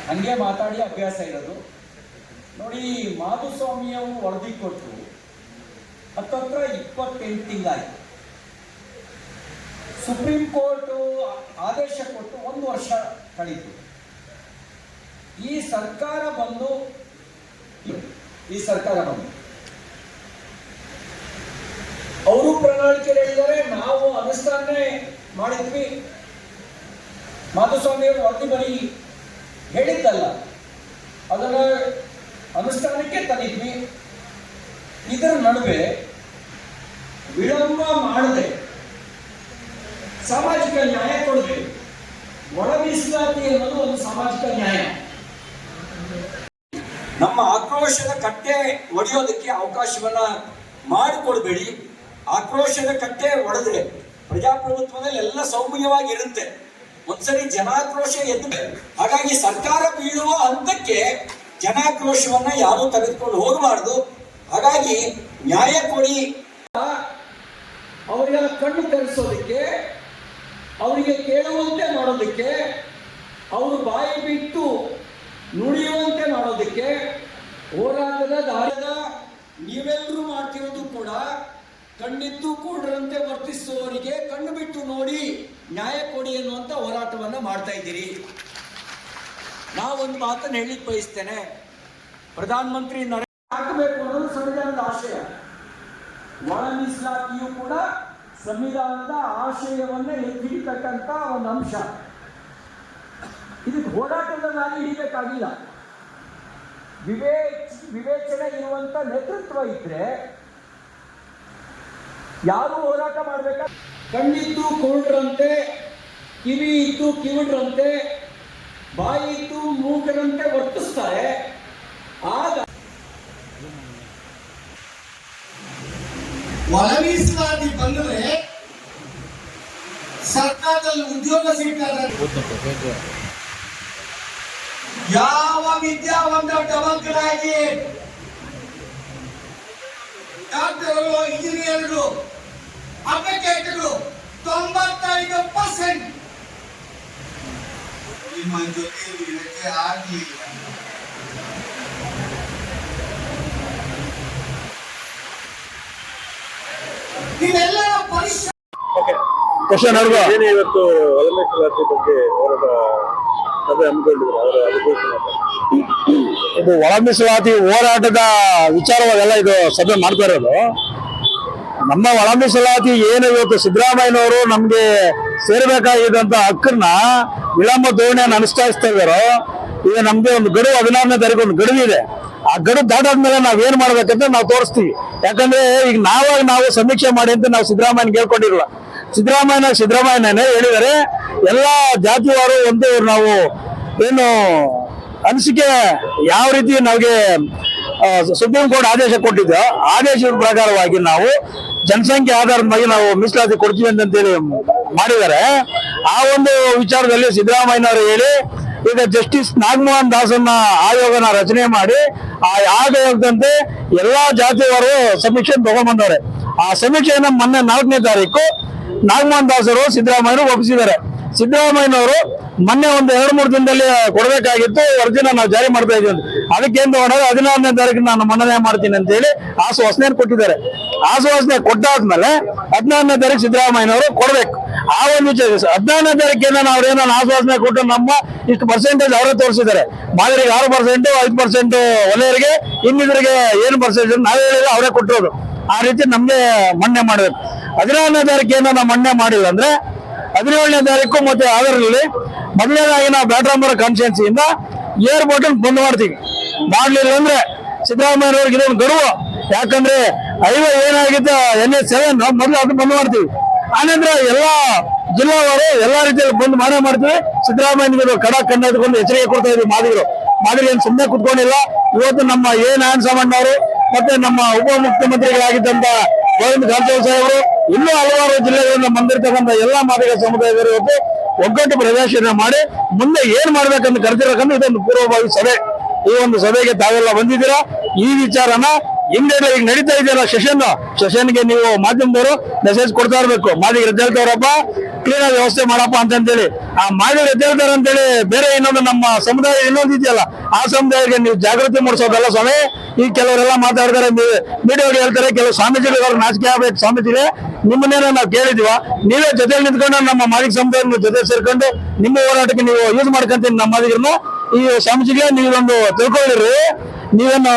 ಹಂಗೆ ಮಾತಾಡಿ ಅಭ್ಯಾಸ ಇರೋದು. ನೋಡಿ, ಮಾಧುಸ್ವಾಮಿಯವರು ವರದಿ ಕೊಟ್ಟು ಹತ್ತತ್ರ 28 ತಿಂಗಳಾಯಿತು. ಸುಪ್ರೀಂ ಕೋರ್ಟ್ ಆದೇಶ ಕೊಟ್ಟು 1 ವರ್ಷ ಕಳೀತು. ಈ ಸರ್ಕಾರ ಬಂದು ಅವರು ಪ್ರಣಾಳಿಕೆ ಹೇಳಿದ್ದಾರೆ, ನಾವು ಅನುಷ್ಠಾನ ಮಾಡಿದ್ವಿ. ಮಾಧುಸ್ವಾಮಿಯವರು ವರದಿ ಬರೀ ಹೇಳಿದ್ದಲ್ಲ, ಅದನ್ನ ಅನುಷ್ಠಾನಕ್ಕೆ ತಂದಿದ್ವಿ. ಇದರ ನಡುವೆ ವಿಳಂಬ ಮಾಡದೆ ಸಾಮಾಜಿಕ ನ್ಯಾಯ ಕೊಡಬೇಕು. ಒಳ ಮೀಸಲಾತಿ ಅನ್ನೋದು ಒಂದು ಸಾಮಾಜಿಕ ನ್ಯಾಯ. ನಮ್ಮ ಆಕ್ರೋಶದ ಕಟ್ಟೆ ಒಡೆಯೋದಕ್ಕೆ ಅವಕಾಶವನ್ನ ಮಾಡಿಕೊಡ್ಬೇಡಿ. ಆಕ್ರೋಶದ ಕಟ್ಟೆ ಒಡೆದ್ರೆ ಪ್ರಜಾಪ್ರಭುತ್ವದಲ್ಲಿ ಎಲ್ಲ ಸೌಮ್ಯವಾಗಿ ಇರುತ್ತೆ. ಒಂದ್ಸರಿ ಜನಾಕ್ರೋಶ ಎದ್ದು, ಹಾಗಾಗಿ ಸರ್ಕಾರ ಬೀಳುವ ಹಂತಕ್ಕೆ ಜನಾಕ್ರೋಶವನ್ನ ಯಾರೂ ತೆಗೆದುಕೊಂಡು ಹೋಗಬಾರ್ದು. ಹಾಗಾಗಿ ನ್ಯಾಯ ಕೊಡಿ. ಅವರ ಕಣ್ಣು ತೆರೆಸೋದಕ್ಕೆ, ಅವರಿಗೆ ಕೇಳುವಂತೆ ಮಾಡೋದಕ್ಕೆ, ಅವರು ಬಾಯಿ ಬಿಟ್ಟು ನುಡಿಯುವಂತೆ ಮಾಡೋದಕ್ಕೆ ಹೋರಾಟದ ದಾರಿದ ನೀವೆಲ್ಲರೂ ಮಾಡ್ತಿರೋದು ಕೂಡ ಕಣ್ಣಿದ್ದು ಕೂಡರಂತೆ ವರ್ತಿಸುವವರಿಗೆ ಕಣ್ಣು ಬಿಟ್ಟು ನೋಡಿ ನ್ಯಾಯ ಕೊಡಿ ಎನ್ನುವಂತ ಹೋರಾಟವನ್ನು ಮಾಡ್ತಾ ಇದ್ದೀರಿ. ನಾವೊಂದು ಮಾತನ್ನು ಹೇಳಿಕ್ ಬಯಸ್ತೇನೆ. ಪ್ರಧಾನಮಂತ್ರಿ ಹಾಕಬೇಕು ಅನ್ನೋದು ಸಂವಿಧಾನದ ಆಶಯ. ಒಳ ಮೀಸಲಾತಿಯು ಕೂಡ ಸಂವಿಧಾನದ ಆಶಯವನ್ನ ಎತ್ತಿಡಿತಕ್ಕಂಥ ಒಂದು ಅಂಶ. ಇದಕ್ಕೆ ಹೋರಾಟದ ದಾರಿ ಹಿಡಿಬೇಕಾಗಿಲ್ಲ. ವಿವೇಚನೆ ಇರುವಂತ ನೇತೃತ್ವ ಇದ್ರೆ ಯಾರು ಹೋರಾಟ ಮಾಡ್ಬೇಕ. ಕಣ್ಣಿದ್ದು ಕುರುಡ್ರಂತೆ, ಕಿವಿ ಇದ್ದು ಕಿವಿಡ್ರಂತೆ, ಬಾಯಿ ಇದ್ದು ಮೂಕರಂತೆ ವರ್ತಿಸ್ತಾರೆ. ಆಗ ಒಳ ಮೀಸಲಾತಿ ಬಂದರೆ ಸರ್ಕಾರದಲ್ಲಿ ಉದ್ಯೋಗ ಸಿಗ್ತದೆ. ಯಾವ ವಿದ್ಯಾವಂತ ಡಬಲ್ ಗ್ರಾಜುಯೇಟ್ ಡಾಕ್ಟರ್ಗಳು, ಇಂಜಿನಿಯರ್ಗಳು, ಅಡ್ವೊಕೇಟ್ಗಳು 95% ನಿಮ್ಮ ಜೊತೆ ಇರಕ್ಕೆ ಆಗಲಿಲ್ಲ. ನೀವೆಲ್ಲರ ಪರಿಶ್ರಮ. ಇವತ್ತು ಒಳ ಮೀಸಲಾತಿ ಬಗ್ಗೆ ಹೋರಾಟ ಸಭೆ ಹಮ್ಮಿಕೊಂಡಿದ್ರು. ಇದು ಒಳ ಮೀಸಲಾತಿ ಹೋರಾಟದ ವಿಚಾರವಾಗೆಲ್ಲ ಇದು ಸಭೆ ಮಾಡ್ತಾ ಇರೋದು. ನಮ್ಮ ಒಳ ಮೀಸಲಾತಿ ಏನು ಇವತ್ತು ಸಿದ್ದರಾಮಯ್ಯನವರು ನಮ್ಗೆ ಸೇರ್ಬೇಕಾಗಿದ್ದಂತ ಹಕ್ಕನ್ನ ವಿಳಂಬ ಧೋರಣೆಯನ್ನು ಅನುಷ್ಠಾನಿಸ್ತಾ ಇದ್ದಾರೋ, ಈಗ ನಮ್ಗೆ ಒಂದು ಗಡುವು 14ನೇ ತಾರೀಕು ಒಂದು ಗಡುವು ಇದೆ. ಆ ಗಡುವು ದಾಟಾದ್ಮೇಲೆ ನಾವೇನ್ ಮಾಡ್ಬೇಕಂತ ನಾವು ತೋರಿಸ್ತೀವಿ. ಯಾಕಂದ್ರೆ ಈಗ ನಾವು ಸಮೀಕ್ಷೆ ಮಾಡಿ ಅಂತ ನಾವು ಸಿದ್ದರಾಮಯ್ಯನ ಕೇಳ್ಕೊಂಡಿರಲ್ಲ. ಸಿದ್ದರಾಮಯ್ಯನೇ ಹೇಳಿದರೆ ಎಲ್ಲಾ ಜಾತಿಯವರು ಒಂದು ನಾವು ಏನು ಅನಿಸಿಕೆ ಯಾವ ರೀತಿ ನಮಗೆ ಸುಪ್ರೀಂ ಕೋರ್ಟ್ ಆದೇಶ ಕೊಟ್ಟಿದ್ದ ಆದೇಶದ ಪ್ರಕಾರವಾಗಿ ನಾವು ಜನಸಂಖ್ಯೆ ಆಧಾರದ ಮೇಲೆ ನಾವು ಮೀಸಲಾತಿ ಕೊಡ್ತೀವಿ ಅಂತೇಳಿ ಮಾಡಿದ್ದಾರೆ. ಆ ಒಂದು ವಿಚಾರದಲ್ಲಿ ಸಿದ್ದರಾಮಯ್ಯನವರು ಹೇಳಿ ಈಗ ಜಸ್ಟಿಸ್ ನಾಗಮೋಹನ್ ದಾಸನ್ನ ಆಯೋಗನ ರಚನೆ ಮಾಡಿ ಆ ಆಯೋಗದಂತೆ ಎಲ್ಲಾ ಜಾತಿಯವರು ಸಮೀಕ್ಷೆ ತಗೊಂಡ್ಬಂದವ್ರೆ. ಆ ಸಮೀಕ್ಷೆಯನ್ನ ಮೊನ್ನೆ 4ನೇ ತಾರೀಕು ನಾಗಮೋಹನ್ ದಾಸರು ಸಿದ್ದರಾಮಯ್ಯರು ಒಪ್ಪಿಸಿದ್ದಾರೆ. ಸಿದ್ದರಾಮಯ್ಯನವರು ಮೊನ್ನೆ ಒಂದು 2-3 ದಿನದಲ್ಲಿ ಕೊಡಬೇಕಾಗಿತ್ತು, ವರದಿನ ನಾವು ಜಾರಿ ಮಾಡ್ತಾ ಇದ್ದೀವಿ. ಅದಕ್ಕೇನು ತಗೊಂಡಾಗ 16ನೇ ತಾರೀಕು ನಾನು ಮನ್ನಣೆ ಮಾಡ್ತೀನಿ ಅಂತ ಹೇಳಿ ಆಶ್ವಾಸನೆ ಕೊಟ್ಟಿದ್ದಾರೆ. ಆಶ್ವಾಸನೆ ಕೊಟ್ಟಾದ್ಮೇಲೆ 16ನೇ ತಾರೀಕು ಸಿದ್ದರಾಮಯ್ಯನವರು ಕೊಡ್ಬೇಕು. ಆ ಒಂದು ವಿಚಾರ 16ನೇ ತಾರೀಕೇನ ಅವ್ರೇನೋ ಆಶ್ವಾಸನೆ ಕೊಟ್ಟು ನಮ್ಮ ಇಷ್ಟು ಪರ್ಸೆಂಟೇಜ್ ಅವರೇ ತೋರಿಸಿದ್ದಾರೆ. ಮಾದರಿಗೆ 6%, 5% ಒಲೆಯರಿಗೆ, ಇನ್ನಿದ್ರಿಗೆ ಏನು ಪರ್ಸೆಂಟೇಜ್ ನಾವೇ ಹೇಳಿದ್ರೆ ಅವರೇ ಕೊಟ್ಟಿರೋದು. ಆ ರೀತಿ ನಮ್ಗೆ ಮನ್ನಣೆ ಮಾಡಬೇಕು. 16ನೇ ತಾರೀಕೇನ ನಾವು ಮನ್ನಣೆ ಮಾಡಿಲ್ಲ ಅಂದ್ರೆ 17ನೇ ತಾರೀಕು ಮತ್ತೆ ಅದರಲ್ಲಿ ಮೊದಲನೇದಾಗಿ ನಾವು ಬ್ಯಾಟ್ರಾಂಬರ ಕಾನ್ಸ್ಟಿಟ್ಯೂನ್ಸಿಯಿಂದ ಏರ್ಪೋರ್ಟ್ ಬಂದ್ ಮಾಡ್ತೀವಿ. ಮಾಡ್ಲಿಲ್ಲ ಅಂದ್ರೆ ಸಿದ್ದರಾಮಯ್ಯವ್ರಿಗೆ ಇದೊಂದು ಗಡುವು. ಯಾಕಂದ್ರೆ ಹೈವೇ ಏನಾಗಿದ್ದ NH7 ಮೊದಲು ಅದು ಬಂದ್ ಮಾಡ್ತೀವಿ. ಆನಂತರ ಎಲ್ಲಾ ಜಿಲ್ಲಾವಾರು ಎಲ್ಲಾ ರೀತಿಯಲ್ಲಿ ಬಂದ್ ಮಾಡ್ತೀವಿ. ಸಿದ್ದರಾಮಯ್ಯನಿಗೆ ಖಡಕ್ ಕನ್ನಡಕೊಂಡು ಎಚ್ಚರಿಕೆ ಕೊಡ್ತಾ ಇದ್ವಿ. ಮಾದರಿ ಏನು ಸುಮ್ಮನೆ ಕುತ್ಕೊಂಡಿಲ್ಲ. ಇವತ್ತು ನಮ್ಮ ನಾರಾಯಣ ಸಾಮಣ್ಣ ಅವರು ಮತ್ತೆ ನಮ್ಮ ಉಪ ಮುಖ್ಯಮಂತ್ರಿಗಳಾಗಿದ್ದಂತ ಗೋವಿಂದ ಕಾರಜೋಳ ಸಾಹೇಬರು, ಇನ್ನೂ ಹಲವಾರು ಜಿಲ್ಲೆಗಳಿಂದ ಬಂದಿರತಕ್ಕಂಥ ಎಲ್ಲಾ ಮಾದಿಗ ಸಮುದಾಯದವರು ಇವತ್ತು ಒಗ್ಗಟ್ಟು ಪ್ರದರ್ಶನ ಮಾಡಿ ಮುಂದೆ ಏನ್ ಮಾಡ್ಬೇಕಂತ ಕರೆದಿರಕಂತ ಇದೊಂದು ಪೂರ್ವಭಾವಿ ಸಭೆ. ಈ ಒಂದು ಸಭೆಗೆ ತಾವೆಲ್ಲ ಬಂದಿದ್ದೀರಾ. ಈ ವಿಚಾರನ ಹಿಂಗೆ ಈಗ ನಡೀತಾ ಇದೆಯಲ್ಲ ಸೆಷನ್ಗೆ ನೀವು ಮಾಧ್ಯಮದವರು ಮೆಸೇಜ್ ಕೊಡ್ತಾ ಇರ್ಬೇಕು. ಮಾದಿಗೆ ಎದ್ದೇಳ್ತಾರಪ್ಪ, ಕ್ಲೀನ್ ಆಗಿ ವ್ಯವಸ್ಥೆ ಮಾಡಪ್ಪ ಅಂತೇಳಿ. ಆ ಮಾದಿಗೆ ಎದ್ದೇಳ್ತಾರೆ ಅಂತೇಳಿ ಬೇರೆ ಇನ್ನೊಂದು ನಮ್ಮ ಸಮುದಾಯ ಇನ್ನೊಂದು ಇದೆಯಲ್ಲ, ಆ ಸಮುದಾಯಕ್ಕೆ ನೀವು ಜಾಗೃತಿ ಮೂಡಿಸೋದಲ್ಲ ಸ್ವಾಮಿ. ಈಗ ಕೆಲವರೆಲ್ಲ ಮಾತಾಡ್ತಾರೆ, ಮೀಡಿಯಾಗೆ ಹೇಳ್ತಾರೆ, ಕೆಲವು ಸ್ವಾಮೀಜಿಗಳು ನಾಚಿಕೆ ಆಗ್ಬೇಕು. ಸ್ವಾಮೀಜಿಗೆ ನಿಮ್ಮನ್ನೇನೋ ನಾವು ಕೇಳಿದೀವ, ನೀವೇ ಜೊತೆಲಿ ನಿಂತ್ಕೊಂಡು ನಮ್ಮ ಮಾದಿಗ ಸಮುದಾಯ ಜೊತೆ ಸೇರ್ಕೊಂಡು ನಿಮ್ಮ ಹೋರಾಟಕ್ಕೆ ನೀವು ಯೂಸ್ ಮಾಡ್ಕೊಂತೀನಿ. ನಮ್ಮ ಮಾದಿಗರನ್ನು ಈ ಸ್ವಾಮೀಜಿಗೆ ನೀವೊಂದು ತಿಳ್ಕೊಳ್ಳಿರಿ. ನೀವೇನು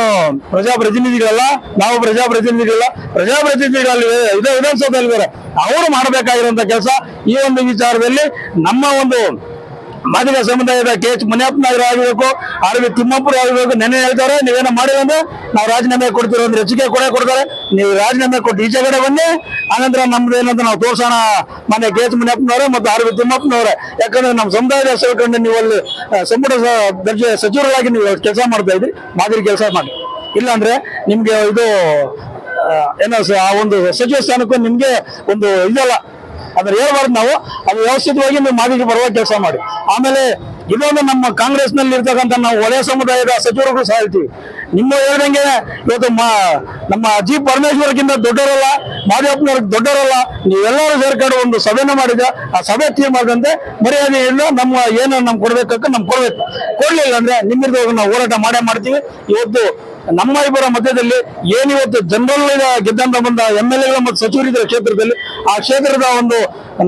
ಪ್ರಜಾಪ್ರತಿನಿಧಿಗಳಲ್ಲ, ನಾವು ಪ್ರಜಾಪ್ರತಿನಿಧಿಗಳಲ್ಲ. ಪ್ರಜಾಪ್ರತಿನಿಧಿಗಳಲ್ಲಿ ಇದೇ ವಿಧಾನಸೌಧದಲ್ಲಿ ಬೇರೆ ಅವರು ಮಾಡಬೇಕಾಗಿರುವಂತ ಕೆಲಸ ಈ ಒಂದು ವಿಚಾರದಲ್ಲಿ ನಮ್ಮ ಒಂದು ಮಾದಿಗ ಸಮುದಾಯದ KH ಮುನಿಯಪ್ಪನವರು ಆಗಬೇಕು, RV ತಿಮ್ಮಪ್ಪರು ಆಗಬೇಕು. ನೆನ್ನೆ ಹೇಳ್ತಾರೆ, ನೀವೇನೋ ಮಾಡಿಲ್ಲ ಅಂದ್ರೆ ನಾವು ರಾಜೀನಾಮೆ ಕೊಡ್ತೀವಿ ಅಂದ್ರೆ ಹೆಚ್ಚಿಗೆ ಕೊಡ್ತಾರೆ. ನೀವು ರಾಜೀನಾಮೆ ಕೊಟ್ಟು ಈಚೆ ಕಡೆ ಬನ್ನಿ, ಆನಂತರ ನಮ್ದು ಏನಂತ ನಾವು ತೋರ್ಸೋಣ ಮನೆ KH ಮುನಿಯಪ್ಪನವರೇ ಮತ್ತು RV ತಿಮ್ಮಪ್ಪನವರೇ. ಯಾಕಂದ್ರೆ ನಮ್ಮ ಸಮುದಾಯದ ಸೇರ್ಕೊಂಡು ನೀವು ಅಲ್ಲಿ ಸಂಪುಟ ದರ್ಜೆ ಸಚಿವರಾಗಿ ನೀವು ಕೆಲಸ ಮಾಡ್ತಾ ಇದ್ರಿ, ಮಾದರಿ ಕೆಲಸ ಮಾಡಿ. ಇಲ್ಲಾಂದ್ರೆ ನಿಮ್ಗೆ ಇದು ಏನೋ ಆ ಒಂದು ಸಚಿವ ಸ್ಥಾನಕ್ಕೂ ನಿಮ್ಗೆ ಒಂದು ಇದಲ್ಲ, ಅಂದ್ರೆ ಹೇಳ್ಬಾರ್ದು ನಾವು. ಅದು ವ್ಯವಸ್ಥಿತವಾಗಿ ನೀವು ಮಾದಿಗೆ ಬರುವ ಕೆಲಸ ಮಾಡಿ. ಆಮೇಲೆ ಇದೊಂದು ನಮ್ಮ ಕಾಂಗ್ರೆಸ್ ನಲ್ಲಿ ಇರ್ತಕ್ಕಂಥ ನಾವು ಒಳ್ಳೆಯ ಸಮುದಾಯದ ಸಚಿವರುಗಳು ಸಹ ಹೇಳ್ತೀವಿ. ನಿಮ್ಮ ಹೇಳ್ದಂಗೆ ಇವತ್ತು ನಮ್ಮ G ಪರಮೇಶ್ವರಕ್ಕಿಂತ ದೊಡ್ಡವರಲ್ಲ, ಮಾದೇವಪ್ಪನವ್ರಿಗೆ ದೊಡ್ಡವರಲ್ಲ. ನೀವೆಲ್ಲರೂ ಸೇರ್ಕೊಂಡು ಒಂದು ಸಭೆನ ಮಾಡಿದ, ಆ ಸಭೆ ತೀರ್ಮಾನದಂತೆ ಮರ್ಯಾದೆಯಿಂದ ನಮ್ಮ ಏನು ನಮ್ಗೆ ಕೊಡ್ಬೇಕಂತ ನಮ್ಗೆ ಕೊಡ್ಬೇಕು. ಕೊಡ್ಲಿಲ್ಲ ಅಂದ್ರೆ ನಿಮ್ಮಿಂದ ನಾವು ಹೋರಾಟ ಮಾಡೇ ಮಾಡ್ತೀವಿ. ಇವತ್ತು ನಮ್ಮ ಇಬ್ಬರ ಮಧ್ಯದಲ್ಲಿ ಏನಿವತ್ತು ಜನರಲ್ ಗೆದ್ದಂತ ಬಂದ MLAಗಳು ಮತ್ತು ಸಚಿವರಿದ್ದಾರೆ ಕ್ಷೇತ್ರದಲ್ಲಿ, ಆ ಕ್ಷೇತ್ರದ ಒಂದು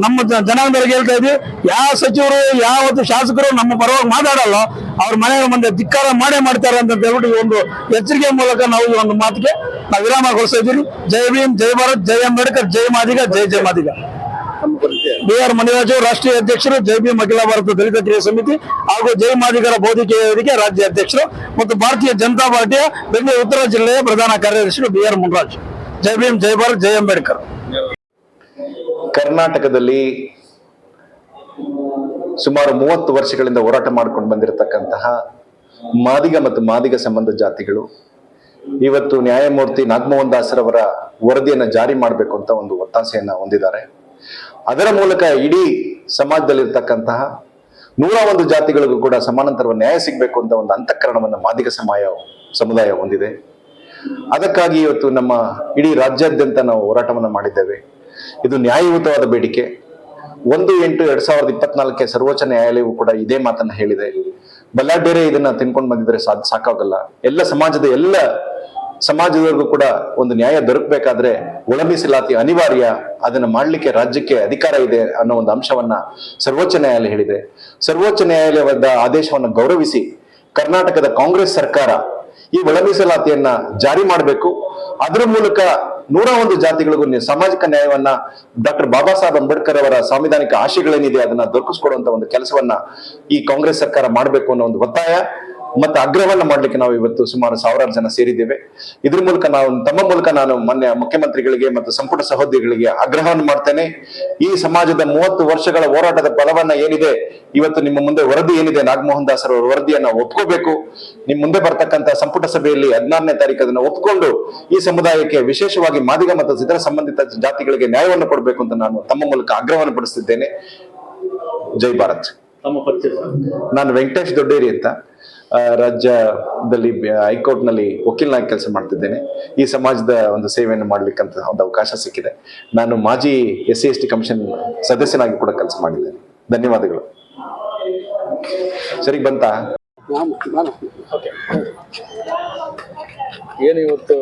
ನಮ್ಮ ಜನಾಂಗದವ್ರಿಗೆ ಹೇಳ್ತಾ ಇದ್ವಿ, ಯಾವ ಸಚಿವರು ಯಾವತ್ತು ಶಾಸಕರು ನಮ್ಮ ಪರವಾಗಿ ಮಾತಾಡಲ್ಲ, ಅವ್ರ ಮನೆಯ ಮುಂದೆ ಧಿಕ್ಕಾರ ಮಾಡೇ ಮಾಡ್ತಾರೆ ಅಂತ ಹೇಳ್ಬಿಟ್ಟು ಈ ಒಂದು ಎಚ್ಚರಿಕೆ ಮೂಲಕ ನಾವು ಈ ಒಂದು ಮಾತಿಗೆ ನಾವು ವಿರಾಮಗೊಳಿಸ್ತಾ ಇದ್ದೀವಿ. ಜೈ ಭೀಮ್, ಜೈ ಭಾರತ್, ಜೈ ಅಂಬೇಡ್ಕರ್, ಜೈ ಮಾದಿಗ, ಜೈ ಜೈ ಮಾದಿಗ. BR ಮಣಿರಾಜು, ರಾಷ್ಟ್ರೀಯ ಅಧ್ಯಕ್ಷರು, ಜೈ ಭೀಮ್ ಅಖಿಲ ಭಾರತ ದಲಿತ ಕ್ರಿಯಾ ಸಮಿತಿ ಹಾಗೂ ಜೈ ಮಾದಿಗರ ಬೌದ್ಧಿಕ ವೇದಿಕೆ ರಾಜ್ಯ ಅಧ್ಯಕ್ಷರು ಮತ್ತು ಭಾರತೀಯ ಜನತಾ ಪಾರ್ಟಿಯ ಬೆಂಗಳೂರು ಉತ್ತರ ಜಿಲ್ಲೆಯ ಪ್ರಧಾನ ಕಾರ್ಯದರ್ಶಿಗಳು BR ಮುನಿರಾಜು. ಜೈ ಭೀಮ್, ಜೈ ಭಾರತ್, ಜೈ ಅಂಬೇಡ್ಕರ್. ಕರ್ನಾಟಕದಲ್ಲಿ ಸುಮಾರು 30 ವರ್ಷಗಳಿಂದ ಹೋರಾಟ ಮಾಡ್ಕೊಂಡು ಬಂದಿರತಕ್ಕಂತಹ ಮಾದಿಗ ಮತ್ತು ಮಾದಿಗ ಸಂಬಂಧ ಜಾತಿಗಳು ಇವತ್ತು ನ್ಯಾಯಮೂರ್ತಿ ನಾಗಮೋಹನ್ ದಾಸರವರ ವರದಿಯನ್ನ ಜಾರಿ ಮಾಡಬೇಕು ಅಂತ ಒಂದು ಒತ್ತಾಸೆಯನ್ನ ಹೊಂದಿದ್ದಾರೆ. ಅದರ ಮೂಲಕ ಇಡೀ ಸಮಾಜದಲ್ಲಿರ್ತಕ್ಕಂತಹ 101 ಜಾತಿಗಳಿಗೂ ಕೂಡ ಸಮಾನಾಂತರ ನ್ಯಾಯ ಸಿಗಬೇಕು ಅಂತ ಒಂದು ಅಂತಃಕರಣವನ್ನ ಮಾದಿಗ ಸಮುದಾಯ ಹೊಂದಿದೆ. ಅದಕ್ಕಾಗಿ ಇವತ್ತು ನಮ್ಮ ಇಡೀ ರಾಜ್ಯಾದ್ಯಂತ ನಾವು ಹೋರಾಟವನ್ನ ಮಾಡಿದ್ದೇವೆ. ಇದು ನ್ಯಾಯಯುತವಾದ ಬೇಡಿಕೆ. 1/8/2024 ಸರ್ವೋಚ್ಚ ನ್ಯಾಯಾಲಯವು ಕೂಡ ಇದೇ ಮಾತನ್ನ ಹೇಳಿದೆ. ಬಲ್ಲಾಢ್ಯರೇ ಇದನ್ನ ತಿನ್ಕೊಂಡು ಬಂದಿದ್ರೆ ಸಾಕಾಗಲ್ಲ. ಎಲ್ಲ ಸಮಾಜದವರೆಗೂ ಕೂಡ ಒಂದು ನ್ಯಾಯ ದೊರಕಬೇಕಾದ್ರೆ ಒಳ ಮೀಸಲಾತಿ ಅನಿವಾರ್ಯ. ಅದನ್ನ ಮಾಡ್ಲಿಕ್ಕೆ ರಾಜ್ಯಕ್ಕೆ ಅಧಿಕಾರ ಇದೆ ಅನ್ನೋ ಒಂದು ಅಂಶವನ್ನ ಸರ್ವೋಚ್ಚ ನ್ಯಾಯಾಲಯ ಹೇಳಿದೆ. ಸರ್ವೋಚ್ಚ ನ್ಯಾಯಾಲಯದ ಆದೇಶವನ್ನು ಗೌರವಿಸಿ ಕರ್ನಾಟಕದ ಕಾಂಗ್ರೆಸ್ ಸರ್ಕಾರ ಈ ಒಳ ಮೀಸಲಾತಿಯನ್ನ ಜಾರಿ ಮಾಡಬೇಕು. ಅದರ ಮೂಲಕ 101 ಜಾತಿಗಳಿಗೂ ಸಾಮಾಜಿಕ ನ್ಯಾಯವನ್ನ ಡಾಕ್ಟರ್ ಬಾಬಾ ಸಾಹೇಬ್ ಅಂಬೇಡ್ಕರ್ ಅವರ ಸಾಂವಿಧಾನಿಕ ಆಶಯಗಳೇನಿದೆ ಅದನ್ನ ದೊರಕಿಸ್ಕೊಡುವಂತ ಒಂದು ಕೆಲಸವನ್ನ ಈ ಕಾಂಗ್ರೆಸ್ ಸರ್ಕಾರ ಮಾಡಬೇಕು ಅನ್ನೋ ಒಂದು ಒತ್ತಾಯ ಮತ್ತೆ ಆಗ್ರಹವನ್ನ ಮಾಡ್ಲಿಕ್ಕೆ ನಾವು ಇವತ್ತು ಸುಮಾರು 1000 ಜನ ಸೇರಿದ್ದೇವೆ. ಇದ್ರ ಮೂಲಕ ತಮ್ಮ ಮೂಲಕ ನಾನು ಮೊನ್ನೆ ಮುಖ್ಯಮಂತ್ರಿಗಳಿಗೆ ಮತ್ತು ಸಂಪುಟ ಸಹೋದ್ಯೋಗಿಗಳಿಗೆ ಆಗ್ರಹವನ್ನು ಮಾಡ್ತೇನೆ. ಈ ಸಮಾಜದ 30 ವರ್ಷಗಳ ಹೋರಾಟದ ಫಲವನ್ನ ಏನಿದೆ, ಇವತ್ತು ನಿಮ್ಮ ಮುಂದೆ ವರದಿ ಏನಿದೆ, ನಾಗಮೋಹನ್ ದಾಸರ ವರದಿಯನ್ನ ಒಪ್ಕೋಬೇಕು. ನಿಮ್ ಮುಂದೆ ಬರ್ತಕ್ಕಂಥ ಸಂಪುಟ ಸಭೆಯಲ್ಲಿ 16ನೇ ತಾರೀಕು ಅದನ್ನ ಒಪ್ಕೊಂಡು ಈ ಸಮುದಾಯಕ್ಕೆ ವಿಶೇಷವಾಗಿ ಮಾದಿಗ ಮತ್ತು ಇದರ ಸಂಬಂಧಿತ ಜಾತಿಗಳಿಗೆ ನ್ಯಾಯವನ್ನು ಕೊಡಬೇಕು ಅಂತ ನಾನು ತಮ್ಮ ಮೂಲಕ ಆಗ್ರಹವನ್ನು ಪಡಿಸುತ್ತಿದ್ದೇನೆ. ಜೈ ಭಾರತ್. ನಾನು ವೆಂಕಟೇಶ್ ದೊಡ್ಡೇರಿ ಅಂತ ರಾಜ್ಯದಲ್ಲಿ ಹೈಕೋರ್ಟ್ ನಲ್ಲಿ ವಕೀಲನಾಗಿ ಕೆಲಸ ಮಾಡ್ತಿದ್ದೇನೆ. ಈ ಸಮಾಜದ ಒಂದು ಸೇವೆಯನ್ನು ಮಾಡ್ಲಿಕ್ಕಂತ ಒಂದು ಅವಕಾಶ ಸಿಕ್ಕಿದೆ. ನಾನು ಮಾಜಿ SC/ST ಕಮಿಷನ್ ಸದಸ್ಯನಾಗಿ ಕೂಡ ಕೆಲಸ ಮಾಡಿದ್ದೇನೆ. ಧನ್ಯವಾದಗಳು. ಸರಿ ಬಂತಾ? ಏನು ಇವತ್ತು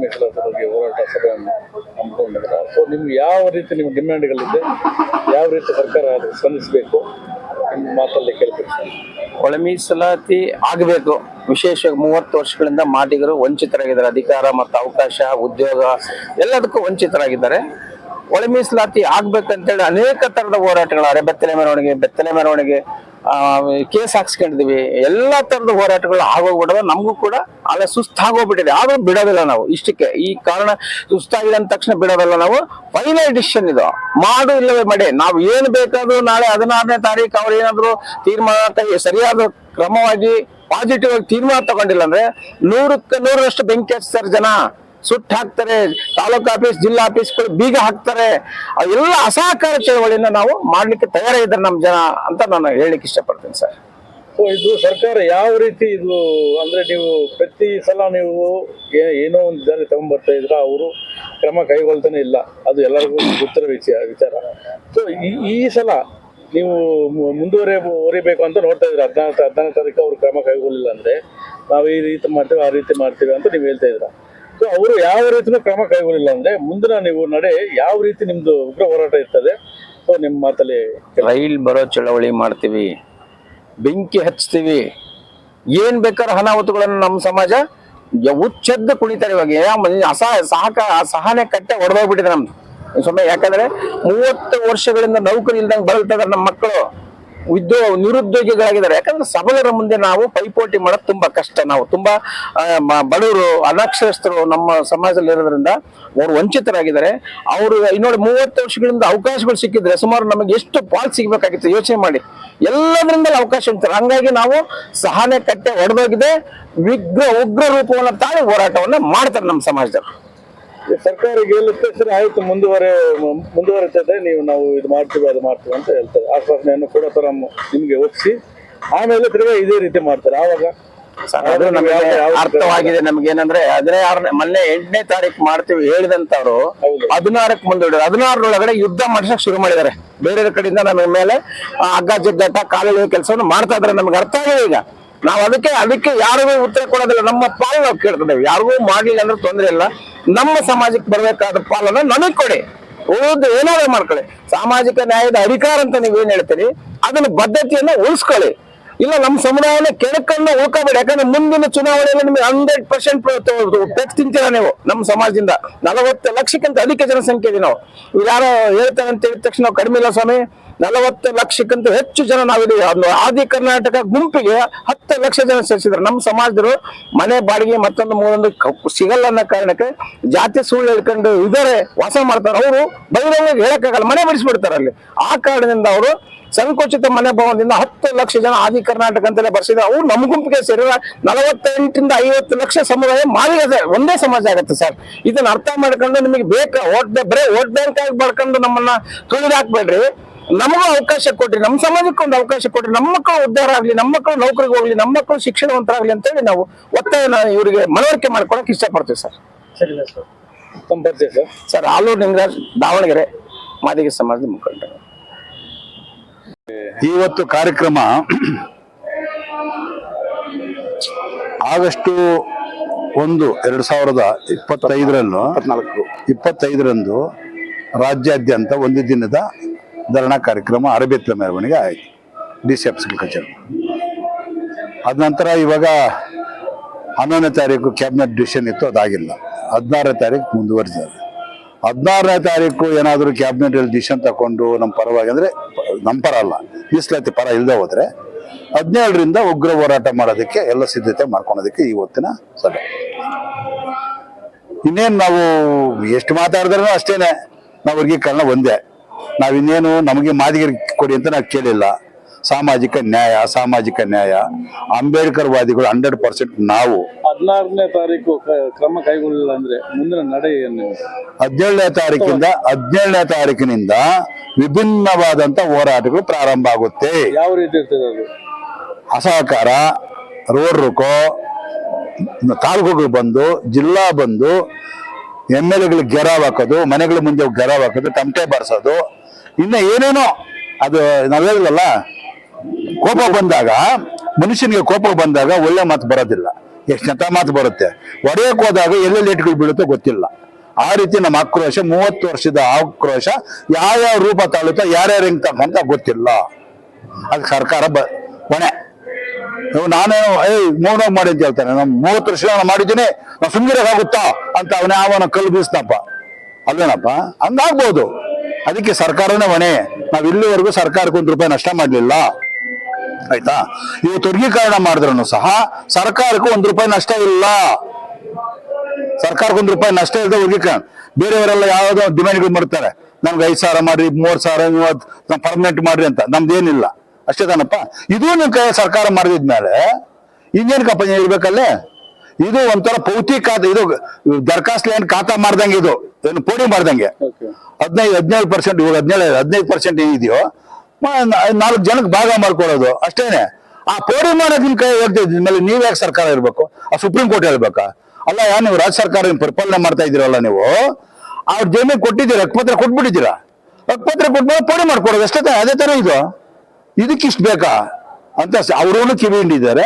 ಮೀಸಲಾತಿ ಬಗ್ಗೆ ಹೋರಾಟ ಸಭೆಯನ್ನು ಹಮ್ಮಿಕೊಂಡಿದ್ದಾರೆ. ಸೊ ನಿಮ್ಗೆ ಯಾವ ರೀತಿ ನಿಮ್ಮ ಡಿಮ್ಯಾಂಡ್ಗಳಿದೆ, ಯಾವ ರೀತಿ ಸರ್ಕಾರ ಅದಕ್ಕೆ ಸ್ಪಂದಿಸಬೇಕು ನಿಮ್ಮ ಮಾತಲ್ಲಿ ಕೇಳ್ಬೇಕು. ಒಳ ಮೀಸಲಾತಿ ಆಗಬೇಕು. ವಿಶೇಷವಾಗಿ 30 ವರ್ಷಗಳಿಂದ ಮಾದಿಗರು ವಂಚಿತರಾಗಿದ್ದಾರೆ. ಅಧಿಕಾರ ಮತ್ತು ಅವಕಾಶ, ಉದ್ಯೋಗ ಎಲ್ಲದಕ್ಕೂ ವಂಚಿತರಾಗಿದ್ದಾರೆ. ಒಳ ಮೀಸಲಾತಿ ಆಗ್ಬೇಕಂತೇಳಿ ಅನೇಕ ತರದ ಹೋರಾಟಗಳು, ಬೆತ್ತಲೆ ಮೆರವಣಿಗೆ, ಕೇಸ್ ಹಾಕ್ಸ್ಕೊಂಡಿದೀವಿ. ಎಲ್ಲಾ ತರದ ಹೋರಾಟಗಳು ಆಗೋಗ್ಬಿಡವ. ನಮಗೂ ಕೂಡ ಅಲ್ಲ ಸುಸ್ತಾಗೋಗ್ಬಿಟ್ಟಿದೆ. ಆದ್ರೂ ಬಿಡೋದಿಲ್ಲ ನಾವು. ಇಷ್ಟಕ್ಕೆ ಈ ಕಾರಣ ಸುಸ್ತಾಗಿದೆ ಅಂದ ತಕ್ಷಣ ಬಿಡೋದಲ್ಲ ನಾವು. ಫೈನಲ್ ಡಿಸಿಷನ್ ಇದು. ಮಾಡು ಇಲ್ಲವೇ ಮಡೆ. ನಾವು ಏನ್ ಬೇಕಾದ್ರೂ ನಾಳೆ 16ನೇ ತಾರೀಕು ಅವ್ರು ಏನಾದ್ರು ತೀರ್ಮಾನ ಸರಿಯಾದ ಕ್ರಮವಾಗಿ ಪಾಸಿಟಿವ್ ಆಗಿ ತೀರ್ಮಾನ ತಗೊಂಡಿಲ್ಲ ಅಂದ್ರೆ 100ಕ್ಕೆ 100ರಷ್ಟು ಬೆಂಕಿ ಹಚ್ತಾರೆ. ಜನ ಸುಟ್ಟು ಹಾಕ್ತಾರೆ. ತಾಲೂಕು ಆಫೀಸ್, ಜಿಲ್ಲಾ ಆಫೀಸ್ಗಳು ಬೀಗ ಹಾಕ್ತಾರೆ. ಎಲ್ಲ ಅಸಹಕಾರ ಚಳವಳಿಯನ್ನ ನಾವು ಮಾಡ್ಲಿಕ್ಕೆ ತಯಾರಾಗಿದ್ದಾರೆ ನಮ್ಮ ಜನ ಅಂತ ನಾನು ಹೇಳಲಿಕ್ಕೆ ಇಷ್ಟಪಡ್ತೀನಿ ಸರ್. ಸೊ ಇದು ಸರ್ಕಾರ ಯಾವ ರೀತಿ ಇದು ಅಂದ್ರೆ ನೀವು ಪ್ರತಿ ಸಲ ನೀವು ಏನೋ ಒಂದು ಜಾರಿ ತಗೊಂಡ್ಬರ್ತಾ ಇದ್ರ ಅವರು ಕ್ರಮ ಕೈಗೊಳ್ತಾನೆ ಇಲ್ಲ, ಅದು ಎಲ್ಲರಿಗೂ ಗೊತ್ತಿರೋ ವಿಚಾರ. ಸೊ ಈ ಸಲ ನೀವು ಮುಂದುವರಿಬೇಕು ಅಂತ ನೋಡ್ತಾ ಇದ್ರ 14 ತಾರೀಕು ಅವ್ರು ಕ್ರಮ ಕೈಗೊಳ್ಳಿಲ್ಲ ಅಂದ್ರೆ ನಾವು ಈ ರೀತಿ ಮಾಡ್ತೇವೆ ಆ ರೀತಿ ಮಾಡ್ತೇವೆ ಅಂತ ನೀವು ಹೇಳ್ತಾ ಇದ್ರ. ಸೊ ಅವರು ಯಾವ ರೀತಿನೂ ಕ್ರಮ ಕೈಗೊಳ್ಳಿಲ್ಲ ಅಂದ್ರೆ ಮುಂದಿನ ನೀವು ನಡೆ ಯಾವ ರೀತಿ ನಿಮ್ದು ಉಗ್ರ ಹೋರಾಟ ಇರ್ತದೆ? ಸೊ ನಿಮ್ಮ ಮಾತಲ್ಲಿ ರೈಲ್ ಬರೋ ಚಳವಳಿ ಮಾಡ್ತೀವಿ, ಬೆಂಕಿ ಹಚ್ತೀವಿ, ಏನ್ ಬೇಕಾದ್ರೆ ಅನಾಹುತಗಳನ್ನು ನಮ್ಮ ಸಮಾಜ ಉಚ್ಚೆದ್ದು ಕುಣಿತಾರೆ. ಇವಾಗ ಸಹನೆ ಕಟ್ಟೆ ಹೊಡೆದೋಗ್ಬಿಟ್ಟಿದೆ ನಮ್ದು ಸುಮ್ಮನೆ. ಯಾಕಂದ್ರೆ 30 ವರ್ಷಗಳಿಂದ ನೌಕರಿ ಇಲ್ದಂಗೆ ಬಳಲ್ತಿದಾರೆ ನಮ್ಮ ಮಕ್ಕಳು, ನಿರುದ್ಯೋಗಿಗಳಾಗಿದ್ದಾರೆ. ಯಾಕಂದ್ರೆ ಸಬಲರ ಮುಂದೆ ನಾವು ಪೈಪೋಟಿ ಮಾಡೋದು ತುಂಬಾ ಕಷ್ಟ. ನಾವು ತುಂಬಾ ಬಡವರು, ಅನಕ್ಷರಸ್ಥರು ನಮ್ಮ ಸಮಾಜದಲ್ಲಿ ಇರೋದ್ರಿಂದ ಅವರು ವಂಚಿತರಾಗಿದ್ದಾರೆ. ಅವರು ಇನ್ನೊಂದು 30 ವರ್ಷಗಳಿಂದ ಅವಕಾಶಗಳು ಸಿಕ್ಕಿದ್ರೆ ಸುಮಾರು ನಮಗೆ ಎಷ್ಟು ಪಾಲ್ ಸಿಗ್ಬೇಕಾಗಿತ್ತು ಯೋಚನೆ ಮಾಡಿ. ಎಲ್ಲದರಿಂದ ಅವಕಾಶ ಉಂಟು. ಹಂಗಾಗಿ ನಾವು ಸಹನೆ ಕಟ್ಟೆ ಹೊಡೆದೋಗಿದೆ, ಉಗ್ರ ರೂಪವನ್ನ ತಾಳಿ ಹೋರಾಟವನ್ನ ಮಾಡ್ತಾರೆ ನಮ್ಮ ಸಮಾಜದವರು. ಸರ್ಕಾರ ಗೆಲ್ಲುತ್ತೆ ಸರಿ ಆಯ್ತು, ಮುಂದುವರಿತದೆ, ನಾವು ಇದು ಮಾಡ್ತೀವಿ ಅದು ಮಾಡ್ತೀವಿ ಅಂತ ಹೇಳ್ತಾರೆ. ಆಶ್ವಾಸನೆಯನ್ನು ಕೂಡ ನಿಮ್ಗೆ ಒಪ್ಪಿಸಿ ಆಮೇಲೆ ತಿರ್ಗಾ ಇದೇ ರೀತಿ ಮಾಡ್ತಾರೆ. ಆವಾಗ ಅರ್ಥವಾಗಿದೆ ನಮ್ಗೆ ಏನಂದ್ರೆ 8ನೇ ತಾರೀಕು ಮಾಡ್ತೀವಿ ಹೇಳಿದಂತವ್ರು 16ಕ್ಕೆ ಮುಂದೂಡಿದ್ರು. 16ರೊಳಗಡೆ ಯುದ್ಧ ಮಾಡಿಸಕ್ ಶುರು ಮಾಡಿದ್ದಾರೆ. ಬೇರೆ ಕಡೆಯಿಂದ ನಮ್ಮ ಮೇಲೆ ಹಗ್ಗ ಜಗ್ಗಾಟ ಕಾಲೆಳೆಯುವ ಕೆಲಸವನ್ನು ಮಾಡ್ತಾ ಇದಾರೆ. ನಮ್ಗೆ ಅರ್ಥ ಆಗಿದೆ. ಈಗ ನಾವು ಅದಕ್ಕೆ ಯಾರಿಗೂ ಉತ್ತರ ಕೊಡೋದಿಲ್ಲ. ನಮ್ಮ ಪಾಲು ನಾವು ಕೇಳ್ತಿದ್ದೇವೆ. ಯಾರಿಗೂ ಮಾಡ್ಲಿಲ್ಲ ಅಂದ್ರೆ ತೊಂದ್ರೆ ಇಲ್ಲ. ನಮ್ಮ ಸಮಾಜಕ್ಕೆ ಬರ್ಬೇಕಾದ ಪಾಲನ್ನ ನಮಗ್ ಕೊಡಿ, ಏನಾದ್ರು ಮಾಡ್ಕೊಳ್ಳಿ. ಸಾಮಾಜಿಕ ನ್ಯಾಯದ ಅಧಿಕಾರ ಅಂತ ನೀವೇನ್ ಹೇಳ್ತೀರಿ ಅದನ್ನ ಬದ್ಧತೆಯನ್ನ ಉಳಿಸ್ಕೊಳ್ಳಿ. ಇಲ್ಲ ನಮ್ಮ ಸಮುದಾಯನ ಕೆಳಕನ್ನು ಉಳ್ಕೋಬೇಡಿ. ಯಾಕಂದ್ರೆ ಮುಂದಿನ ಚುನಾವಣೆಯಲ್ಲಿ ನಿಮಗೆ 100% ಪೆಟ್ ತಿಂತೀರ ನೀವು. ನಮ್ಮ ಸಮಾಜದಿಂದ 40 ಲಕ್ಷಕ್ಕಿಂತ ಅಧಿಕ ಜನಸಂಖ್ಯೆ ಇದೆ. ನಾವು ಯಾರೋ ಹೇಳ್ತಾರೆ ಅಂತ ಹೇಳಿದ ತಕ್ಷಣ ನಾವು ಕಡಿಮೆ ಇಲ್ಲ ಸ್ವಾಮಿ. 40 ಲಕ್ಷಕ್ಕಿಂತ ಹೆಚ್ಚು ಜನ ನಾವಿದೀವಿ. ಆದಿ ಕರ್ನಾಟಕ ಗುಂಪಿಗೆ 10 ಲಕ್ಷ ಜನ ಸೇರಿಸಿದ್ರು. ನಮ್ಮ ಸಮಾಜದವರು ಮನೆ ಬಾಡಿಗೆ ಮತ್ತೊಂದು ಮೂರೊಂದು ಸಿಗಲ್ಲ ಅನ್ನೋ ಕಾರಣಕ್ಕೆ ಜಾತಿ ಸುಳ್ಳು ಹೇಳ್ಕೊಂಡು ಇದಾರೆ, ವಾಸ ಮಾಡ್ತಾರೆ. ಅವರು ಬಹಿರಂಗ ಹೇಳಕ್ಕಾಗಲ್ಲ, ಮನೆ ಬಿಡಿಸ್ಬಿಡ್ತಾರೆ ಅಲ್ಲಿ. ಆ ಕಾರಣದಿಂದ ಅವರು ಸಂಕೋಚಿತ ಮನೆ ಭವನದಿಂದ 10 ಲಕ್ಷ ಜನ ಆದಿ ಕರ್ನಾಟಕ ಅಂತಲೇ ಬರ್ಸಿದ್ರೆ ಅವ್ರು ನಮ್ಮ ಗುಂಪಿಗೆ ಸೇರಿದ 48ರಿಂದ 50 ಲಕ್ಷ ಸಮುದಾಯ ಮಾಲಿಗೆ ಒಂದೇ ಸಮಾಜ ಆಗುತ್ತೆ ಸರ್. ಇದನ್ನ ಅರ್ಥ ಮಾಡ್ಕೊಂಡು ನಿಮಗೆ ಬೇಕಾ ಬರೇ ವೋಟ್ ಬ್ಯಾಂಕ್ ಆಗಿ ಮಾಡ್ಕೊಂಡು ನಮ್ಮನ್ನ ತುಳಿದು ಹಾಕ್ಬೇಡ್ರಿ. ನಮಗೂ ಅವಕಾಶ ಕೊಡ್ರಿ, ನಮ್ಮ ಸಮಾಜಕ್ಕೆ ಒಂದು ಅವಕಾಶ ಕೊಡ್ರಿ. ನಮ್ಮ ಮಕ್ಕಳು ಉದ್ಧಾರ ಆಗ್ಲಿ, ನಮ್ಮ ಮಕ್ಕಳು ನೌಕರಿಗೆ ಹೋಗ್ಲಿ, ನಮ್ಮ ಮಕ್ಕಳು ಶಿಕ್ಷಣವಂತರಾಗ್ಲಿ ಅಂತೇಳಿ ನಾವು ಒತ್ತಾಯನ ಇವರಿಗೆ ಮನವರಿಕೆ ಮಾಡ್ಕೊಳಕ್ ಇಷ್ಟಪಡ್ತೀವಿ ಸರ್. ಸರಿ ಸರ್. ಸರ್ ಆಲೂರು ನಿಂಗರಾಜ್, ದಾವಣಗೆರೆ, ಮಾದಿಗ ಸಮಾಜದ ಮುಖಂಡರು. ಇವತ್ತು ಕಾರ್ಯಕ್ರಮ ಆಗಸ್ಟ್ 1, 2025ರಂದು ರಾಜ್ಯಾದ್ಯಂತ ಒಂದು ದಿನದ ಧರಣಾ ಕಾರ್ಯಕ್ರಮ ಅರಬೇತ್ಲ ಮೆರವಣಿಗೆ ಆಯಿತು DCFC ಕಚೇರಿ. ಅದ ನಂತರ ಇವಾಗ 11ನೇ ತಾರೀಕು ಕ್ಯಾಬಿನೆಟ್ ಡಿಸಿಷನ್ ಇತ್ತು, ಅದಾಗಿಲ್ಲ. 16ನೇ ತಾರೀಕು ಮುಂದುವರಿಸಿದ್ದಾರೆ. 16ನೇ ತಾರೀಕು ಏನಾದರೂ ಕ್ಯಾಬಿನೆಟ್ ಡಿಸಿಷನ್ ತಗೊಂಡು ನಮ್ಮ ಪರವಾಗಿ, ಅಂದ್ರೆ ನಮ್ಮ ಪರ ಅಲ್ಲ, ಮೀಸಲಾತಿ ಪರ ಇಲ್ಲದೆ ಹೋದ್ರೆ 17ರಿಂದ ಉಗ್ರ ಹೋರಾಟ ಮಾಡೋದಕ್ಕೆ ಎಲ್ಲ ಸಿದ್ಧತೆ ಮಾಡ್ಕೊಳೋದಕ್ಕೆ ಇವತ್ತಿನ ಸಭೆ. ಇನ್ನೇನು ನಾವು ಎಷ್ಟು ಮಾತಾಡಿದ್ರೂ ಅಷ್ಟೇನೆ, ನಾವು ವರ್ಗೀಕರಣ ಒಂದೇ. ನಾವಿನ್ನೇನು ನಮಗೆ ಮಾದಿಗರಿಗೆ ಕೊಡಿ ಅಂತ ನಾವು ಕೇಳಿಲ್ಲ. ಸಾಮಾಜಿಕ ನ್ಯಾಯ ಅಂಬೇಡ್ಕರ್ ವಾದಿಗಳು 100% ನಾವು. 16ನೇ ತಾರೀಕು ಕ್ರಮ ಕೈಗೊಳ್ಳಿಲ್ಲ ಅಂದ್ರೆ ಮುಂದಿನ ನಡೆ ಏನು? 17ನೇ ತಾರೀಕಿನಿಂದ ವಿಭಿನ್ನವಾದಂತ ಹೋರಾಟಗಳು ಪ್ರಾರಂಭ ಆಗುತ್ತೆ. ಯಾವ ರೀತಿ ಇರ್ತದೆ ಅದು? ಅಸಹಕಾರ, ರೋಡ್ ರೋಕೋ, ತಾಲೂಕುಗಳು ಬಂದು, ಜಿಲ್ಲಾ ಬಂದು, MLAಗಳಿಗೆ ಗೆರಾವ್ ಹಾಕೋದು, ಮನೆಗಳ ಮುಂದೆ ಗೆರಾವ್ ಹಾಕೋದು, ತಮಟೆ ಬಾರಿಸೋದು, ಇನ್ನ ಏನೇನೋ. ಅದು ನಾವ್ ಹೇಳಿಲ್ಲ, ಕೋಪ ಬಂದಾಗ, ಮನುಷ್ಯನಿಗೆ ಕೋಪ ಬಂದಾಗ ಒಳ್ಳೆ ಮಾತು ಬರೋದಿಲ್ಲ, ಎಷ್ಟು ಮಾತು ಬರುತ್ತೆ. ಹೊಡೆಯಕ್ಕೆ ಹೋದಾಗ ಎಲ್ಲೆಲ್ಲಿ ಏಟುಗಳು ಬೀಳುತ್ತೋ ಗೊತ್ತಿಲ್ಲ. ಆ ರೀತಿ ನಮ್ಮ ಆಕ್ರೋಶ, 30 ವರ್ಷದ ಆಕ್ರೋಶ ಯಾವ ರೂಪ ತಾಳುತ್ತೋ, ಯಾರ್ಯಾರು ಹೆಂಗ್ ತಗೊಂತ ಗೊತ್ತಿಲ್ಲ. ಅದಕ್ಕೆ ಸರ್ಕಾರ ಹೊಣೆ. ನಾನೇ ಮೌನ ಮಾಡಿ ಅಂತ ಹೇಳ್ತಾನೆ. ನಾನು 30 ವರ್ಷ ನಾನು ಮಾಡಿದ್ದೀನಿ, ನಾವು ಸುಮ್ಮನಿರಕ್ಕಾಗುತ್ತಾ ಅಂತ ಅವನ ಕಲ್ಲು ಬೀಸ್ನಪ್ಪ, ಅಲ್ವೇನಪ್ಪ? ಹಂಗಾಗ್ಬೋದು. ಅದಕ್ಕೆ ಸರ್ಕಾರನೇ ಹೊಣೆ. ನಾವ್ ಇಲ್ಲಿವರೆಗೂ ಸರ್ಕಾರಕ್ಕೆ ₹1 ನಷ್ಟ ಮಾಡ್ಲಿಲ್ಲ, ಆಯ್ತಾ? ಇವತ್ತು ವರ್ಗೀಕರಣ ಮಾಡಿದ್ರು ಸಹ ಸರ್ಕಾರಕ್ಕೂ ₹1 ನಷ್ಟ ಇಲ್ಲ. ಸರ್ಕಾರಕ್ಕೆ ₹1 ನಷ್ಟ ಇಲ್ಲದೆ ವರ್ಗೀಕರಣ. ಬೇರೆಯವರೆಲ್ಲ ಯಾವ್ದೋ ಡಿಮ್ಯಾಂಡ್ಗಳು ಮಾಡ್ತಾರೆ, ನಮ್ಗೆ 5,000 ಮಾಡ್ರಿ, 3,000 ಪರ್ಮನೆಂಟ್ ಮಾಡ್ರಿ ಅಂತ. ನಮ್ದೇನಿಲ್ಲ, ಅಷ್ಟೇ ತಾನಪ್ಪ. ಇದು ನಿಮ್ ಕೈ ಸರ್ಕಾರ ಮಾಡಿದ್ಮೇಲೆ ಇನ್ನೇನು ಕಂಪನಿ ಇರ್ಬೇಕಲ್ಲೇ? ಇದು ಒಂಥರ ಪೌತಿ ಖಾತೆ, ಇದು ದರ್ಖಾಸ್ತ್ ಲೈನ್ ಖಾತಾ ಮಾಡ್ದಂಗೆ, ಇದು ಏನು ಪೋಡಿ ಮಾಡ್ದಂಗೆ. 17% ಇವಾಗ 15% ಏನಿದೆಯೋ 4 ಜನಕ್ಕೆ ಭಾಗ ಮಾಡ್ಕೊಳ್ಳೋದು ಅಷ್ಟೇನೆ. ಆ ಪೋಡಿ ಮಾಡೋದ್ ನಿಮ್ ಕೈ ಹೋಗ್ತಾ ಇದ್ಮೇಲೆ ನೀವ್ ಯಾಕೆ ಸರ್ಕಾರ ಇರ್ಬೇಕು? ಆ ಸುಪ್ರೀಂ ಕೋರ್ಟ್ ಹೇಳ್ಬೇಕಾ? ಅಲ್ಲ ನೀವು ರಾಜ್ಯ ಸರ್ಕಾರ ಪರಿಪಾಲನೆ ಮಾಡ್ತಾ ಇದ್ದೀರಲ್ಲ, ನೀವು ಅವ್ರ ಜಮೀನು ಕೊಟ್ಟಿದ್ದೀರಾ, ಹಕ್ಕುಪತ್ರ ಕೊಟ್ಬಿಟ್ಟಿದ್ದೀರಾ, ಹಕ್ಕುಪತ್ರ ಕೊಟ್ಬಿಟ್ಟು ಪೋಡಿ ಮಾಡ್ಕೊಡೋದು ಅಷ್ಟೇ. ಅದೇ ತರ ಇದಕ್ಕಿಷ್ಟು ಬೇಕಾ ಅಂತ ಅವ್ರೂ ಕಿವಿ ಹಿಂಡಿದ್ದಾರೆ.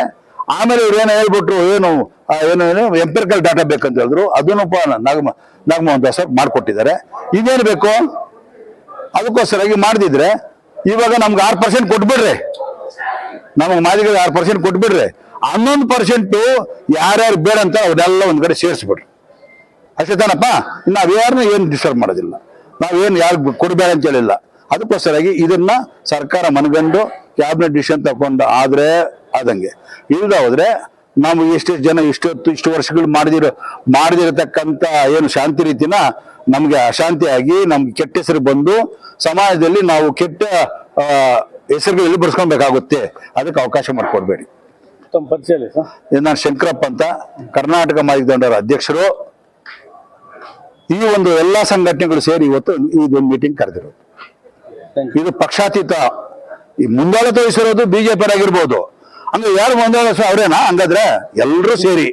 ಆಮೇಲೆ ಇವ್ರು ಏನೋ ಹೇಳ್ಬಿಟ್ರು, ಏನು ಎಂಪಿರಿಕಲ್ ಡಾಟಾ ಬೇಕಂತ ಹೇಳಿದ್ರು, ಅದನ್ನು ನಾಗಮೋಹನ್ ದಾಸ್ ಮಾಡ್ಕೊಟ್ಟಿದ್ದಾರೆ. ಇದೇನು ಬೇಕು? ಅದಕ್ಕೋಸ್ಕರಾಗಿ ಮಾಡ್ದಿದ್ರೆ ಇವಾಗ ನಮ್ಗೆ 6% ಕೊಟ್ಬಿಡ್ರಿ, ನಮಗೆ ಮಾದಿಗಳಿಗೆ 6% ಕೊಟ್ಬಿಡ್ರಿ, 11% ಯಾರ್ಯಾರು ಬೇಡ ಅಂತ ಅವರೆಲ್ಲ ಒಂದ್ ಕಡೆ ಸೇರಿಸ್ಬಿಡ್ರಿ, ಅಷ್ಟೇ ತಾನಪ್ಪ. ನಾವ್ ಯಾರನ್ನ ಏನು ಡಿಸ್ಟರ್ಬ್ ಮಾಡೋದಿಲ್ಲ, ನಾವೇನು ಯಾರು ಕೊಡ್ಬೇಡ ಅಂತ ಹೇಳಿಲ್ಲ. ಅದಕ್ಕೋಸ್ಕರಾಗಿ ಇದನ್ನ ಸರ್ಕಾರ ಮನಗಂಡು ಕ್ಯಾಬಿನೆಟ್ ಡಿಸಿಷನ್ ತಗೊಂಡು ಆದ್ರೆ ಆದಂಗೆ, ಇಲ್ದ ಹೋದ್ರೆ ನಾವು ಎಷ್ಟು ಜನ ಇಷ್ಟು ವರ್ಷಗಳು ಮಾಡಿದಿರತಕ್ಕಂತ ಏನು ಶಾಂತಿ ರೀತಿನ ನಮ್ಗೆ ಅಶಾಂತಿಯಾಗಿ ನಮ್ಗೆ ಕೆಟ್ಟ ಹೆಸರು ಬಂದು ಸಮಾಜದಲ್ಲಿ ನಾವು ಕೆಟ್ಟ ಹೆಸರುಗಳು ಬರ್ಸ್ಕೊಬೇಕಾಗುತ್ತೆ. ಅದಕ್ಕೆ ಅವಕಾಶ ಮಾಡಿಕೊಡ್ಬೇಡಿ. ತಮ್ಮ ಪರಿಚಯ ಇಲ್ಲ ಸರ್? ನಾನು ಶಂಕರಪ್ಪ ಅಂತ, ಕರ್ನಾಟಕ ಮಾದಿಗ ದಂಡರ ಅಧ್ಯಕ್ಷರು. ಈ ಒಂದು ಎಲ್ಲಾ ಸಂಘಟನೆಗಳು ಸೇರಿ ಇವತ್ತು ಇದೊಂದು ಮೀಟಿಂಗ್ ಕರೆದಿರೋದು. ಇದು ಪಕ್ಷಾತೀತ. ಈ ಮುಂದಾಳತ್ವ ವಹಿಸಿರೋದು ಬಿಜೆಪಿ ಆಗಿರ್ಬೋದು, ಅಂದ್ರೆ ಯಾರು ಮುಂದಾಳತ್ವ ಅವರೇನಾ? ಹಂಗಾದ್ರೆ ಎಲ್ಲರೂ ಸೇರಿ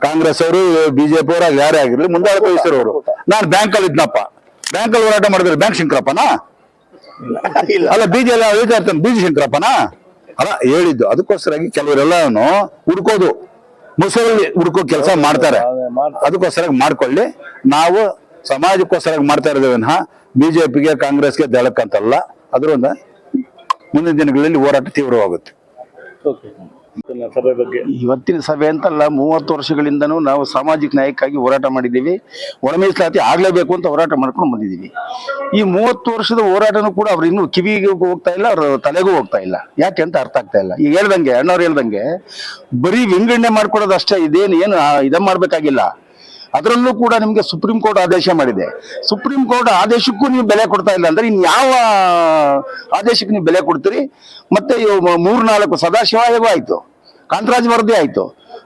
ಕಾಂಗ್ರೆಸ್ ಅವರು ಬಿಜೆಪಿ ಅವರು ಯಾರೇ ಆಗಿರ್ಲಿ ಮುಂದಾಳತ್ವ ವಹಿಸಿರೋರು. ನಾನು ಬ್ಯಾಂಕಲ್ಲಿ ಇದ್ನಪ್ಪ, ಬ್ಯಾಂಕಲ್ಲಿ ಹೋರಾಟ ಮಾಡಿದ್ರೆ ಬ್ಯಾಂಕ್ ಶಂಕರಪ್ಪನಾ? ಅಲ್ಲ ಬಿಜಿ ಶಂಕರಪ್ಪನಾ? ಅಲ್ಲ ಹೇಳಿದ್ದು. ಅದಕ್ಕೋಸ್ಕರಾಗಿ ಕೆಲವರೆಲ್ಲನು ಹುಡ್ಕೋದು, ಮುಸುರಲ್ಲಿ ಹುಡ್ಕೋ ಕೆಲಸ ಮಾಡ್ತಾರೆ. ಅದಕ್ಕೋಸ್ಕರ ಮಾಡ್ಕೊಳ್ಳಿ. ನಾವು ಸಮಾಜಕ್ಕೋಸ್ಕರ ಮಾಡ್ತಾ ಇರೋದೇ ವಿನಃ ಬಿಜೆಪಿಗೆ ಕಾಂಗ್ರೆಸ್ಗೆ ದಳಕ್ಕಂತಲ್ಲ. ಅದರಿಂದ ಮುಂದಿನ ದಿನಗಳಲ್ಲಿ ಹೋರಾಟ ತೀವ್ರವಾಗುತ್ತೆ. ಸಭೆ ಬಗ್ಗೆ ಇವತ್ತಿನ ಸಭೆ ಅಂತಲ್ಲ, 30 ವರ್ಷಗಳಿಂದನೂ ನಾವು ಸಾಮಾಜಿಕ ನ್ಯಾಯಕ್ಕಾಗಿ ಹೋರಾಟ ಮಾಡಿದ್ದೀವಿ. ಒಳ ಮೀಸಲಾತಿ ಆಗ್ಲೇಬೇಕು ಅಂತ ಹೋರಾಟ ಮಾಡ್ಕೊಂಡು ಬಂದಿದ್ದೀವಿ. ಈ 30 ವರ್ಷದ ಹೋರಾಟನೂ ಕೂಡ ಅವ್ರು ಇನ್ನೂ ಕಿವಿಗೆ ಹೋಗ್ತಾ ಇಲ್ಲ, ಅವ್ರ ತಲೆಗೂ ಹೋಗ್ತಾ ಇಲ್ಲ. ಯಾಕೆ ಅಂತ ಅರ್ಥ ಆಗ್ತಾ ಇಲ್ಲ. ಈಗ ಹೇಳ್ದಂಗೆ ಅಣ್ಣವ್ರು ಹೇಳ್ದಂಗೆ ಬರೀ ವಿಂಗಡಣೆ ಮಾಡ್ಕೊಡೋದು ಅಷ್ಟೇ, ಏನು ಇದನ್ನ ಮಾಡ್ಬೇಕಾಗಿಲ್ಲ. ಅದರಲ್ಲೂ ಕೂಡ ನಿಮ್ಗೆ ಸುಪ್ರೀಂ ಕೋರ್ಟ್ ಆದೇಶ ಮಾಡಿದೆ. ಸುಪ್ರೀಂ ಕೋರ್ಟ್ ಆದೇಶಕ್ಕೂ ನೀವು ಬೆಲೆ ಕೊಡ್ತಾ ಇಲ್ಲ ಅಂದ್ರೆ ಇನ್ ಯಾವ ಆದೇಶಕ್ಕೆ ನೀವು ಬೆಲೆ ಕೊಡ್ತೀರಿ? ಮತ್ತೆ 3-4 ಸದಾಶಿವ ಆಯೋಗ ಆಯ್ತು, ಕಾಂತರಾಜ್ ವರದಿ ಆಯ್ತು,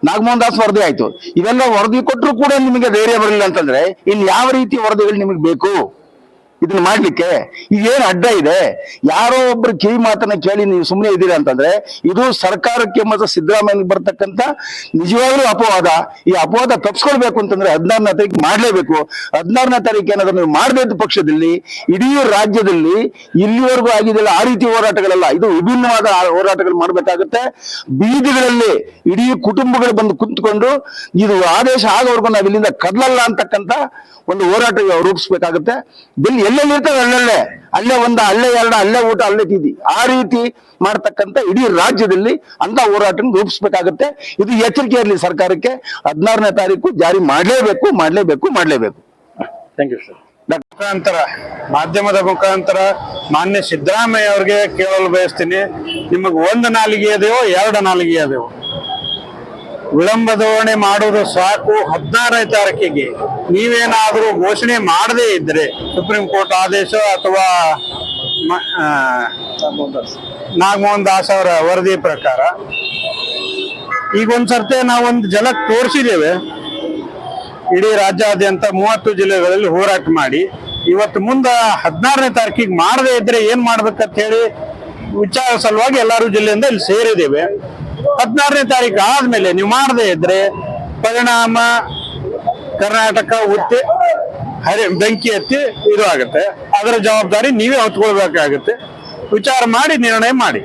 ನಾಗಮೋಹನ್ ದಾಸ್ ವರದಿ ಆಯ್ತು. ಇವೆಲ್ಲ ವರದಿ ಕೊಟ್ಟರು ಕೂಡ ನಿಮಗೆ ಧೈರ್ಯ ಬರಲಿಲ್ಲ ಅಂತಂದ್ರೆ ಇನ್ ಯಾವ ರೀತಿ ವರದಿಗಳು ನಿಮಗೆ ಬೇಕು ಇದನ್ನ ಮಾಡ್ಲಿಕ್ಕೆ? ಈಗೇನು ಅಡ್ಡ ಇದೆ? ಯಾರೋ ಒಬ್ರು ಕಿವಿ ಮಾತನ್ನ ಕೇಳಿ ನೀವು ಸುಮ್ಮನೆ ಇದ್ದೀರಾ ಅಂತಂದ್ರೆ ಇದು ಸರ್ಕಾರಕ್ಕೆ ಮತ್ತು ಸಿದ್ದರಾಮಯ್ಯ ಬರ್ತಕ್ಕಂಥ ನಿಜವಾಗ್ಲೂ ಅಪವಾದ. ಈ ಅಪವಾದ ತಪ್ಪಿಸ್ಕೊಳ್ಬೇಕು ಅಂತಂದ್ರೆ 16ನೇ ತಾರೀಕು ಮಾಡ್ಲೇಬೇಕು. 16ನೇ ತಾರೀಕು ಏನಾದ್ರು ನೀವು ಮಾಡಬೇಕು ಪಕ್ಷದಲ್ಲಿ, ಇಡೀ ರಾಜ್ಯದಲ್ಲಿ ಇಲ್ಲಿವರೆಗೂ ಆಗಿದೆಲ್ಲ ಆ ರೀತಿ ಹೋರಾಟಗಳೆಲ್ಲ, ಇದು ವಿಭಿನ್ನವಾದ ಹೋರಾಟಗಳು ಮಾಡ್ಬೇಕಾಗುತ್ತೆ. ಬೀದಿಗಳಲ್ಲಿ ಇಡೀ ಕುಟುಂಬಗಳು ಬಂದು ಕುಂತ್ಕೊಂಡು ಇದು ಆದೇಶ ಆಗೋವರೆಗೂ ನಾವು ಇಲ್ಲಿಂದ ಕದಲಲ್ಲ ಅಂತಕ್ಕಂಥ ಒಂದು ಹೋರಾಟ ರೂಪಿಸ್ಬೇಕಾಗುತ್ತೆ. ಎಲ್ಲೆಲ್ಲಿ ಇರ್ತವೆ ಅಲ್ಲೇ ಅಲ್ಲೇ ಎರಡು, ಅಲ್ಲೇ ಊಟ ಅಲ್ಲೇ ತಿದ್ದಿ, ಆ ರೀತಿ ಮಾಡ್ತಕ್ಕಂಥ ಇಡೀ ರಾಜ್ಯದಲ್ಲಿ ಅಂತ ಹೋರಾಟ ರೂಪಿಸ್ಬೇಕಾಗುತ್ತೆ. ಇದು ಎಚ್ಚರಿಕೆ ಇರಲಿ ಸರ್ಕಾರಕ್ಕೆ. 16ನೇ ತಾರೀಕು ಜಾರಿ ಮಾಡಲೇಬೇಕು. Thank you sir. ಮುಖಾಂತರ ಮಾಧ್ಯಮದ ಮುಖಾಂತರ ಮಾನ್ಯ ಸಿದ್ದರಾಮಯ್ಯ ಅವ್ರಿಗೆ ಕೇಳಲು ಬಯಸ್ತೀನಿ, ನಿಮಗೆ 1 ನಾಲಿಗೆ ಇದೆಯೋ 2 ನಾಲಿಗೆ ಇದೆಯೋ? ವಿಳಂಬ ಧೋರಣೆ ಮಾಡುವುದು ಸಾಕು. 16ನೇ ತಾರೀಕಿಗೆ ನೀವೇನಾದ್ರೂ ಘೋಷಣೆ ಮಾಡದೇ ಇದ್ರೆ ಸುಪ್ರೀಂ ಕೋರ್ಟ್ ಆದೇಶ ಅಥವಾ ನಾಗಮೋಹನ್ ದಾಸ್ ಅವರ ವರದಿ ಪ್ರಕಾರ ಈಗ ಒಂದ್ಸರ್ತಿ ನಾವೊಂದು ಜಲಕ್ ತೋರಿಸಿದ್ದೇವೆ. ಇಡೀ ರಾಜ್ಯಾದ್ಯಂತ 30 ಜಿಲ್ಲೆಗಳಲ್ಲಿ ಹೋರಾಟ ಮಾಡಿ ಇವತ್ತು ಮುಂದೆ 16ನೇ ತಾರೀಕಿಗೆ ಮಾಡದೇ ಇದ್ರೆ ಏನ್ ಮಾಡ್ಬೇಕಂತ ಹೇಳಿ ವಿಚಾರ ಸಲುವಾಗಿ ಎಲ್ಲರೂ ಜಿಲ್ಲೆಯಿಂದ ಇಲ್ಲಿ ಸೇರಿದ್ದೇವೆ. 16ನೇ ತಾರೀಕು ಆದ್ಮೇಲೆ ನೀವು ಮಾಡದೇ ಇದ್ರೆ ಪರಿಣಾಮ ಕರ್ನಾಟಕ ಬೆಂಕಿ ಹತ್ತಿ ಇದು ಆಗುತ್ತೆ. ಅದರ ಜವಾಬ್ದಾರಿ ನೀವೇ ಹೊತ್ಕೊಳ್ಬೇಕಾಗುತ್ತೆ. ವಿಚಾರ ಮಾಡಿ ನಿರ್ಣಯ ಮಾಡಿ.